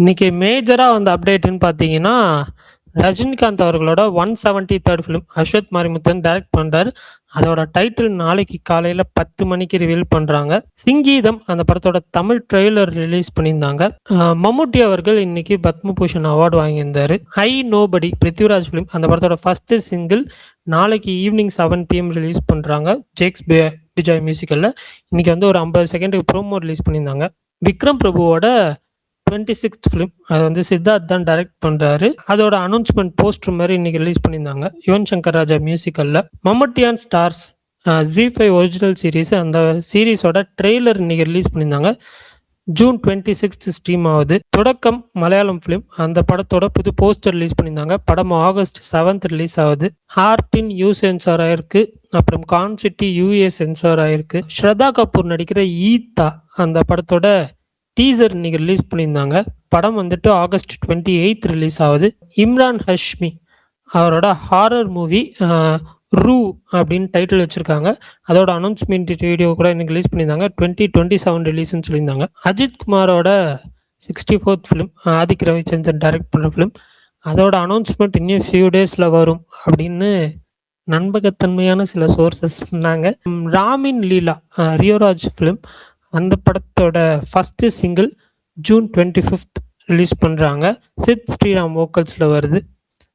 இன்னைக்கு மேஜரா வந்த அப்டேட்ன்னு பார்த்தீங்கன்னா, ரஜினிகாந்த் அவர்களோட 173 ஃபிலிம் அஸ்வத் மாரிமுத்தன் டைரக்ட் பண்றாரு. அதோட டைட்டில் நாளைக்கு காலையில 10 மணிக்கு ரிவீல் பண்றாங்க. சிங்கீதம் அந்த படத்தோட தமிழ் ட்ரெய்லர் ரிலீஸ் பண்ணியிருந்தாங்க. மம்முட்டி அவர்கள் இன்னைக்கு பத்மபூஷன் அவார்டு வாங்கியிருந்தாரு. ஐ நோபடி பிருத்திவிராஜ் ஃபிலிம் அந்த படத்தோட ஃபர்ஸ்ட் சிங்கிள் நாளைக்கு ஈவினிங் 7 PM ரிலீஸ் பண்றாங்க. ஜேக்ஸ் விஜய் மியூசிக்கல்ல. இன்னைக்கு வந்து ஒரு 50 செகண்டுக்கு ப்ரோமோ ரிலீஸ் பண்ணியிருந்தாங்க. விக்ரம் பிரபுவோட 26th ஃபிலிம் அது வந்து சித்தார்த் தான் டைரக்ட் பண்றாரு. அதோட அனௌன்ஸ்மெண்ட் போஸ்டர் மாதிரி இன்னைக்கு ரிலீஸ் பண்ணியிருந்தாங்க. Yuvan Shankar Raja மியூசிக்கல்ல. Mambattiyan stars ஜி5 original series அந்த சீரிஸோட ட்ரெய்லர் இன்னைக்கு ரிலீஸ் பண்ணியிருந்தாங்க. ஜூன் 26th ஸ்ட்ரீம் ஆகுது. தொடக்கம் மலையாளம் ஃபிலிம் அந்த படத்தோட புது போஸ்டர் ரிலீஸ் பண்ணியிருந்தாங்க. படம் ஆகஸ்ட் 7th ரிலீஸ் ஆகுது. ஹார்டின் யூ சென்சார் ஆயிருக்கு. அப்புறம் கான்சிட்டி யூஏ சென்சார் ஆயிருக்கு. ஸ்ரதா கபூர் நடிக்கிற ஈத்தா அந்த படத்தோட டீசர் இன்னைக்கு ரிலீஸ் பண்ணியிருந்தாங்க. படம் வந்துட்டு ஆகஸ்ட் 28th ரிலீஸ் ஆகுது. இம்ரான் ஹஷ்மி அவரோட ஹாரர் மூவி ரூ அப்படின்னு டைட்டில் வச்சிருக்காங்க. அதோட அனௌன்ஸ்மெண்ட் வீடியோ கூட இன்னைக்கு ரிலீஸ் பண்ணியிருந்தாங்க. 2027 ரிலீஸ்ன்னு சொல்லியிருந்தாங்க. அஜித் குமாரோட 64th film Adhik Ravichandran direct பண்ணுற ஃபிலிம் அதோட அனௌன்ஸ்மெண்ட் இன்னும் ஃபியூ டேஸில் வரும் அப்படின்னு நம்பகத்தன்மையான சில சோர்சஸ் சொன்னாங்க. ராமின் லீலா ரியோராஜ் ஃபிலிம் அந்த படத்தோட first single June 25th release பண்ணுறாங்க. சித் ஸ்ரீராம் வோக்கல்ஸில் வருது.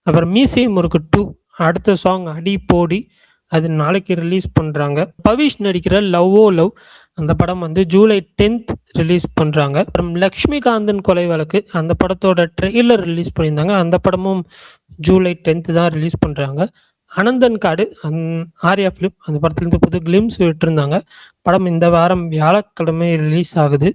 அப்புறம் மீசை முறுக்கு 2 அடுத்த சாங் அடி போடி அது நாளைக்கு ரிலீஸ் பண்ணுறாங்க. பவிஷ் நடிக்கிற லவ் ஓ லவ் அந்த படம் வந்து ஜூலை 10th ரிலீஸ் பண்ணுறாங்க. அப்புறம் லக்ஷ்மிகாந்தன் கொலை வழக்கு அந்த படத்தோட ட்ரெய்லர் ரிலீஸ் பண்ணியிருந்தாங்க. அந்த படமும் ஜூலை 10th தான் ரிலீஸ் பண்ணுறாங்க. அனந்தன் காடு ஆர்யா ஃபிலிம் அந்த படத்துலேருந்து புது கிளிம்ஸ் விட்டுருந்தாங்க. படம் இந்த வாரம் வியாழக்கிழமை ரிலீஸ் ஆகுது.